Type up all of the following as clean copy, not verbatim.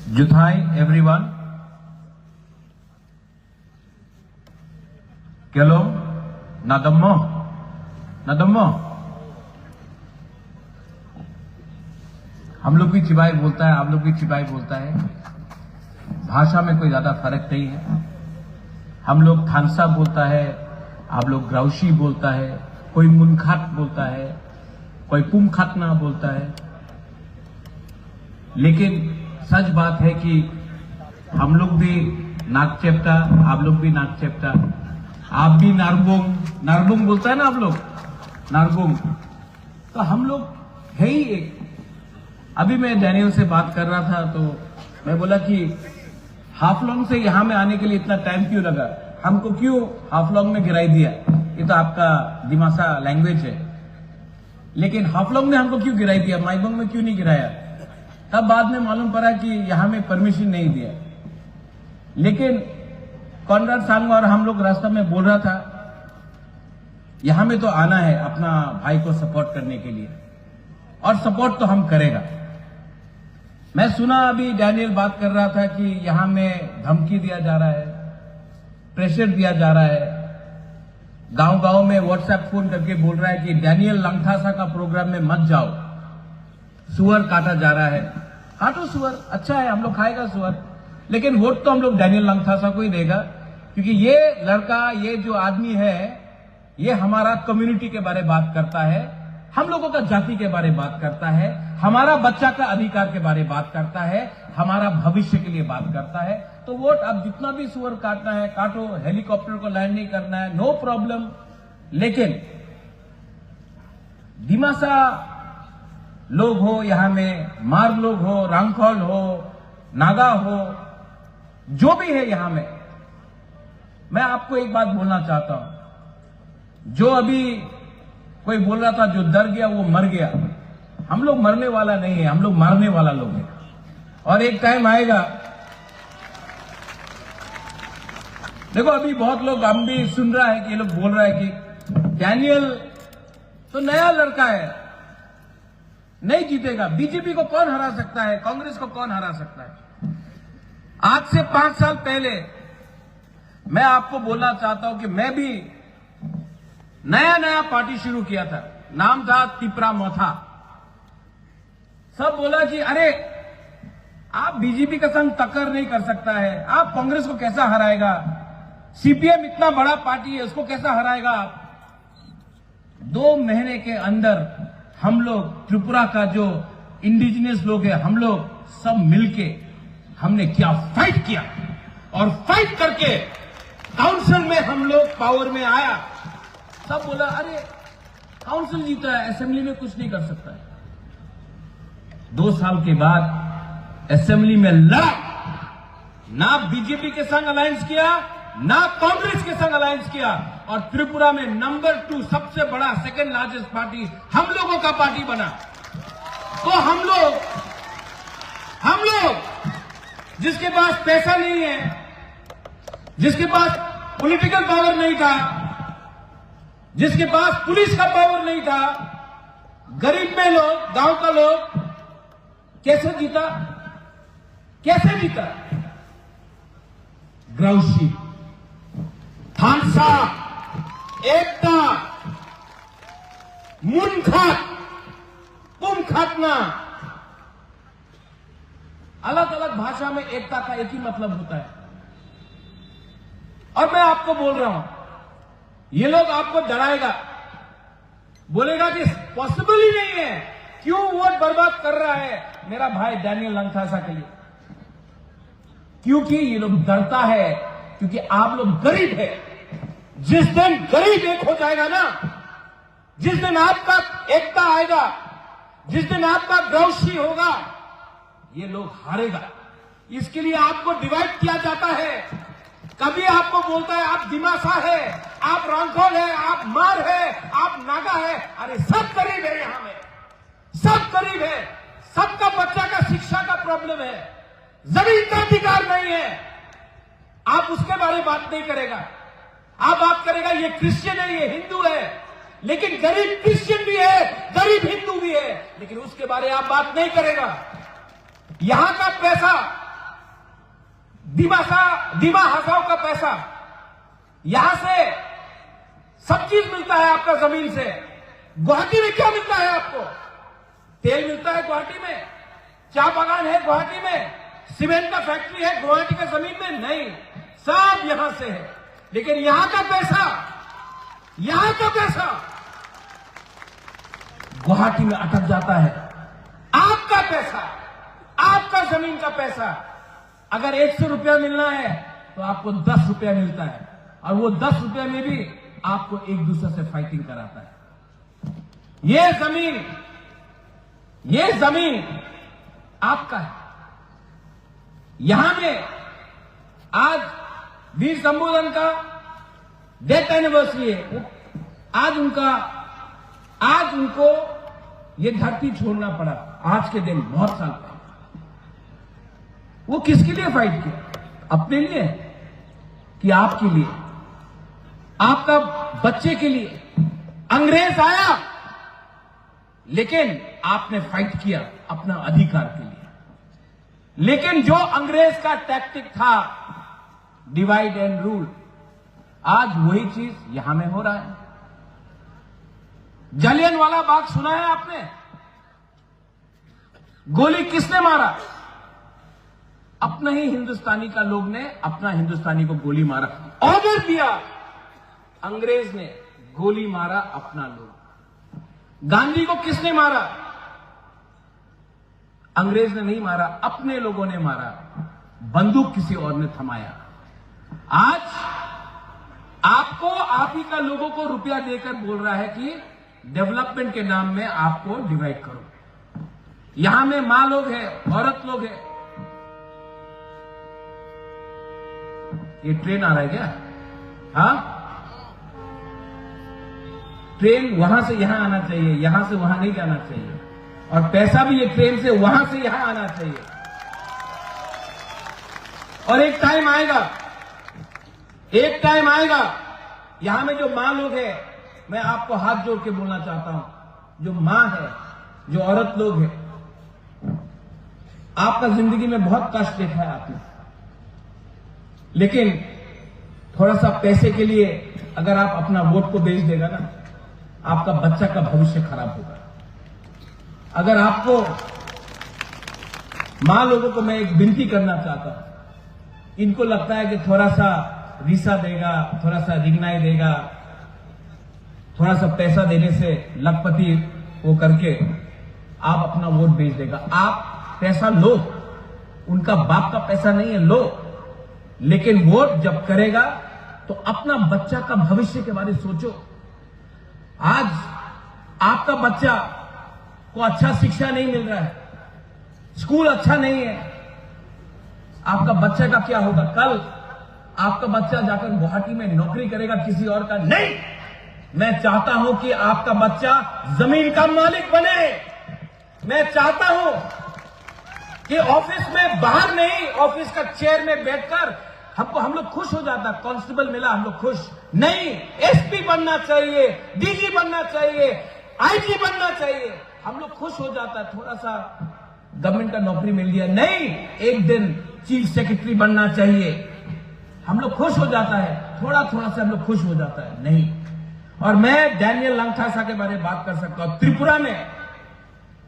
Juthai, everyone. Kelom, nadammo, nadammo. हम लोग भी चिबाई बोलता है, आप लोग भी चिबाई बोलता है। भाषा में कोई ज्यादा फर्क नहीं है। हम लोग थानसा बोलता है, आप लोग ग्राउशी बोलता है, कोई मुनखात बोलता है, कोई पुमखातना बोलता है। लेकिन सच बात है कि हम लोग भी नाक चेप्टा, आप लोग भी नाक चेप्टा, आप भी नारबुंग, नारबुंग बोलता है ना आप लोग, नारबुंग। तो हम लोग है ही एक। अभी मैं डैनियल से बात कर रहा था तो मैं बोला कि हाफलोंग से यहां में आने के लिए इतना टाइम क्यों लगा, हमको क्यों हाफलोंग में गिराई दिया। ये तो आपका दिमासा लैंग्वेज है, लेकिन हाफलोंग ने हमको क्यों गिराई दिया, माइबोंग में क्यों नहीं गिराया। तब बाद में मालूम पड़ा कि यहां में परमिशन नहीं दिया। लेकिन कॉनराड सांगमा और हम लोग रास्ता में बोल रहा था यहां में तो आना है अपना भाई को सपोर्ट करने के लिए, और सपोर्ट तो हम करेगा। मैं सुना अभी डैनियल बात कर रहा था कि यहां में धमकी दिया जा रहा है, प्रेशर दिया जा रहा है। गांव गांव में व्हाट्सएप फोन करके बोल रहा है कि डैनियल लंगथासा का प्रोग्राम में मत जाओ, सुअर काटा जा रहा है। काटो सुअर, अच्छा है, हम लोग खाएगा सुअर, लेकिन वोट तो हम लोग डैनियल लंगथासा को ही देगा, क्योंकि ये लड़का, ये जो आदमी है, ये हमारा कम्युनिटी के बारे में बात करता है, हम लोगों का जाति के बारे में बात करता है, हमारा बच्चा का अधिकार के बारे में बात करता है, हमारा भविष्य के लिए बात करता है। तो वोट अब जितना भी सुअर काटना है काटो, हेलीकॉप्टर को लैंड नहीं करना है, नो प्रॉब्लम। लेकिन दिमासा लोग हो, यहां में मार लोग हो, रांगखोल हो, नागा हो, जो भी है यहां में, मैं आपको एक बात बोलना चाहता हूं। जो अभी कोई बोल रहा था जो डर गया वो मर गया, हम लोग मरने वाला नहीं है, हम लोग मारने वाला लोग हैं। और एक टाइम आएगा, देखो अभी बहुत लोग, हम भी सुन रहा है कि ये लोग बोल रहा है कि डैनियल तो नया लड़का है, नहीं जीतेगा, बीजेपी को कौन हरा सकता है, कांग्रेस को कौन हरा सकता है। आज से 5 साल पहले मैं आपको बोलना चाहता हूं कि मैं भी नया नया पार्टी शुरू किया था, नाम था तिपरा मोथा। सब बोला कि अरे आप बीजेपी का संग टक्कर नहीं कर सकता है, आप कांग्रेस को कैसा हराएगा, सीपीएम इतना बड़ा पार्टी है उसको कैसा हराएगा आप। 2 महीने के अंदर हम लोग त्रिपुरा का जो इंडिजिनियस लोग है, हम लोग सब मिलके हमने क्या फाइट किया, और फाइट करके काउंसिल में हम लोग पावर में आया। सब बोला अरे काउंसिल जीता है, असेंबली में कुछ नहीं कर सकता है। 2 साल के बाद असेंबली में लड़ा, ना बीजेपी के संग अलायंस किया, ना कांग्रेस के संग अलायंस किया, और त्रिपुरा में नंबर 2 सबसे बड़ा, सेकंड लार्जेस्ट पार्टी हम लोगों का पार्टी बना। तो हम लोग जिसके पास पैसा नहीं है, जिसके पास पॉलिटिकल पावर नहीं था, जिसके पास पुलिस का पावर नहीं था, गरीब में लोग, गांव का लोग कैसे जीता, कैसे जीता। ग्राउशी, थानसा, एकता, मुनखात, पुमखातना, अलग अलग भाषा में एकता का एक ही मतलब होता है। और मैं आपको बोल रहा हूं, ये लोग आपको डराएगा, बोलेगा कि पॉसिबल ही नहीं है, क्यों वोट बर्बाद कर रहा है मेरा भाई डैनियल लंगथासा के लिए। क्योंकि ये लोग डरता है, क्योंकि आप लोग गरीब है। जिस दिन गरीब एक हो जाएगा ना, जिस दिन आपका एकता आएगा, जिस दिन आपका ग्राउशी होगा, ये लोग हारेगा। इसके लिए आपको डिवाइड किया जाता है। कभी आपको बोलता है आप दिमासा है, आप रांगखोल है, आप मार है, आप नागा है। अरे सब गरीब है, यहां में सब गरीब है, सबका बच्चा का शिक्षा का प्रॉब्लम है, जमीन का अधिकार नहीं है। आप उसके बारे में बात नहीं करेगा, आप बात करेगा ये क्रिश्चियन है, ये हिंदू है। लेकिन गरीब क्रिश्चियन भी है, गरीब हिंदू भी है, लेकिन उसके बारे में आप बात नहीं करेगा। यहां का पैसा दीमा हसाओ का पैसा, यहां से सब चीज मिलता है आपका जमीन से। गुवाहाटी में क्या मिलता है आपको? तेल मिलता है गुवाहाटी में, चाय बागान है गुवाहाटी में, सीमेंट का फैक्ट्री है गुवाहाटी के जमीन में? नहीं, सब यहां से है। लेकिन यहां का पैसा गुवाहाटी में अटक जाता है। आपका पैसा, आपका जमीन का पैसा, अगर 100 रुपया मिलना है तो आपको 10 रुपया मिलता है, और वो 10 रुपया में भी आपको एक दूसरे से फाइटिंग कराता है। ये जमीन आपका है। यहां में आज वीर शंभूधन का डेथ एनिवर्सरी है। आज उनको ये धरती छोड़ना पड़ा आज के दिन, बहुत साल पहले। वो किसके लिए फाइट किया? अपने लिए कि आपके लिए, आपका बच्चे के लिए? अंग्रेज आया, लेकिन आपने फाइट किया अपना अधिकार के लिए। लेकिन जो अंग्रेज का टैक्टिक था, डिवाइड एंड रूल, आज वही चीज यहां में हो रहा है। जलियांवाला बाग सुना है आपने? गोली किसने मारा? अपना ही हिंदुस्तानी का लोग ने अपना हिंदुस्तानी को गोली मारा, ऑर्डर दिया। अंग्रेज ने गोली मारा अपना लोग। गांधी को किसने मारा? अंग्रेज ने नहीं मारा, अपने लोगों ने मारा। बंदूक किसी और ने थमाया। आज आपको, आप ही का लोगों को रुपया देकर बोल रहा है कि डेवलपमेंट के नाम में आपको डिवाइड करो। यहां में मां लोग हैं, औरत लोग हैं। ये ट्रेन आ रहा है क्या? हाँ, ट्रेन वहां से यहां आना चाहिए, यहां से वहां नहीं जाना चाहिए। और पैसा भी ये ट्रेन से वहां से यहां आना चाहिए। और एक टाइम आएगा, यहां में जो मां लोग हैं, मैं आपको हाथ जोड़ के बोलना चाहता हूं, जो मां है, जो औरत लोग हैं, आपका जिंदगी में बहुत कष्ट देखा है आपने, लेकिन थोड़ा सा पैसे के लिए अगर आप अपना वोट को बेच देगा ना, आपका बच्चा का भविष्य खराब होगा। अगर आपको, मां लोगों को मैं एक विनती करना चाहता हूं, इनको लगता है कि थोड़ा सा रीसा देगा, थोड़ा सा रिगनाई देगा, थोड़ा सा पैसा देने से लखपति वो करके आप अपना वोट बेच देगा। आप पैसा लो, उनका बाप का पैसा नहीं है, लो, लेकिन वोट जब करेगा तो अपना बच्चा का भविष्य के बारे में सोचो। आज आपका बच्चा को अच्छा शिक्षा नहीं मिल रहा है, स्कूल अच्छा नहीं है, आपका बच्चे का क्या होगा? कल आपका बच्चा जाकर गुवाहाटी में नौकरी करेगा किसी और का? नहीं, मैं चाहता हूं कि आपका बच्चा जमीन का मालिक बने। मैं चाहता हूं कि ऑफिस में, बाहर नहीं, ऑफिस का चेयर में बैठकर हम लोग खुश हो जाता, कांस्टेबल मिला हम लोग खुश नहीं, एसपी बनना चाहिए, डीजी बनना चाहिए, आईजी बनना चाहिए, हम लोग खुश हो जाता। थोड़ा सा गवर्नमेंट का नौकरी मिल गया, नहीं, एक दिन चीफ सेक्रेटरी बनना चाहिए, हम लोग खुश हो जाता है, थोड़ा थोड़ा से हम लोग खुश हो जाता है, नहीं। और मैं डैनियल लंगथासा के बारे में बात कर सकता हूं। त्रिपुरा में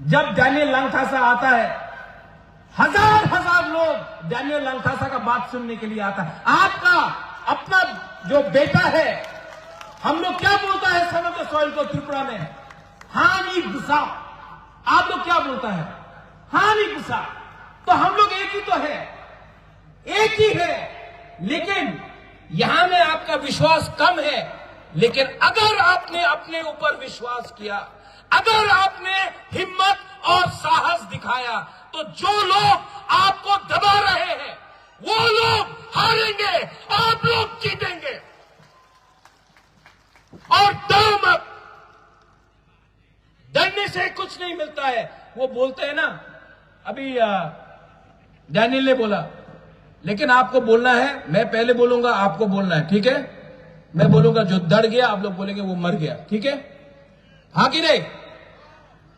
जब डैनियल लंगथासा आता है, हजार लोग डैनियल लंगथासा का बात सुनने के लिए आता है। आपका अपना जो बेटा है, हम लोग क्या बोलता है सन ऑफ द सॉइल को त्रिपुरा में? हानि गुस्सा। आप लोग क्या बोलता है? हानि गुस्सा। तो हम लोग एक ही तो है, एक ही है, लेकिन यहां में आपका विश्वास कम है। लेकिन अगर आपने अपने ऊपर विश्वास किया, अगर आपने हिम्मत और साहस दिखाया, तो जो लोग आपको दबा रहे हैं वो लोग हारेंगे, आप लोग जीतेंगे। और डरो मत, डरने से कुछ नहीं मिलता है। वो बोलते हैं ना, अभी डैनियल ने बोला, लेकिन आपको बोलना है, मैं पहले बोलूंगा, आपको बोलना है, ठीक है? मैं बोलूंगा जो डर गया, आप लोग बोलेंगे वो मर गया, ठीक है? हाँ कि नहीं?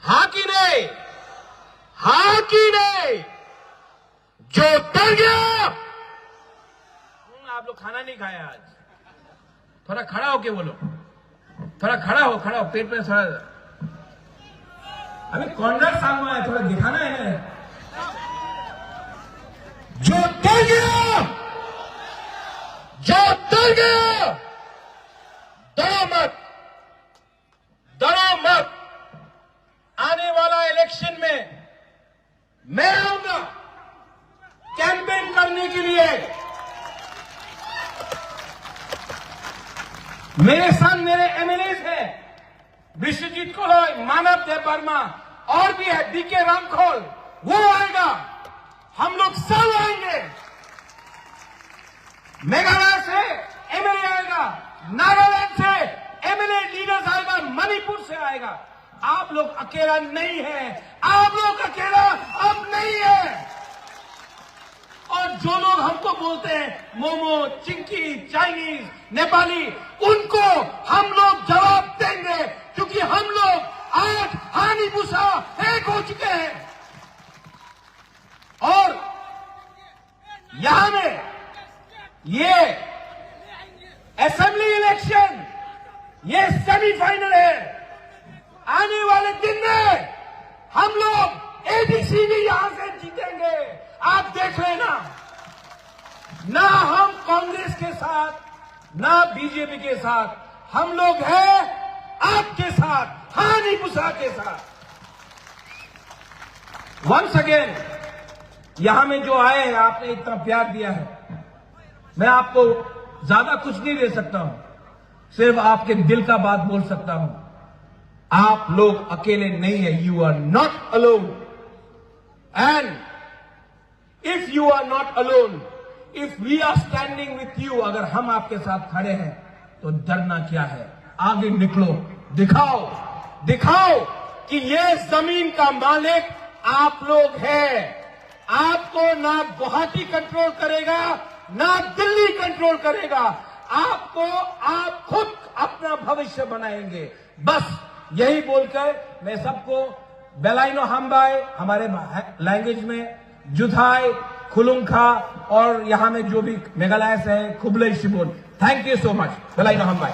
हाँ कि नहीं? हाँ कि नहीं? जो डर गया खाना नहीं खाया आज। थोड़ा खड़ा होके बोलो, थोड़ा खड़ा हो, पेट में थोड़ा। अभी कॉन्ट्रैक्ट सामने है, थोड़ा दिखाना है ना। जो डर गया, डरो मत। आने वाला इलेक्शन में मैं आऊंगा कैंपेन करने के लिए। मेरे साथ मेरे एमएलएस हैं, विश्वजीत कोलय, मानव देव वर्मा, और भी है बीके रामखोल, वो आएगा, हम लोग सब आएंगे। मेघालय से एमएलए आएगा, नागालैंड से एमएलए लीडर्स आएगा, मणिपुर से आएगा। आप लोग अकेला नहीं है, आप लोग अकेला अब नहीं है। और जो लोग हमको बोलते हैं मोमो, चिंकी, चाइनीज, नेपाली, उनको हम लोग जवाब देंगे, क्योंकि हम लोग आज हानि भूसा एक हो चुके हैं। और यहां में ये असेंबली इलेक्शन, ये सेमीफाइनल है। आने वाले दिन में हम लोग एडीसी भी यहां से जीतेंगे, आप देख लेना। ना हम कांग्रेस के साथ, ना बीजेपी के साथ, हम लोग हैं आपके साथ, हानि भूसा के साथ। वंस अगेन, यहां में जो आए हैं, आपने इतना प्यार दिया है, मैं आपको ज्यादा कुछ नहीं दे सकता हूं, सिर्फ आपके दिल का बात बोल सकता हूं। आप लोग अकेले नहीं है, you are not alone. And if you are not alone, if we are standing with you, अगर हम आपके साथ खड़े हैं तो डरना क्या है। आगे निकलो, दिखाओ कि ये जमीन का मालिक आप लोग हैं। आपको ना गुवाहाटी कंट्रोल करेगा, ना दिल्ली कंट्रोल करेगा। आपको आप खुद अपना भविष्य बनाएंगे। बस यही बोलकर मैं सबको बेलाइनो हमबाई, हमारे लैंग्वेज में जुथाई, खुलुंखा, और यहां में जो भी मेघालय से है, खुबले शिबोन, थैंक यू सो मच। बेलाइनो हमबाई।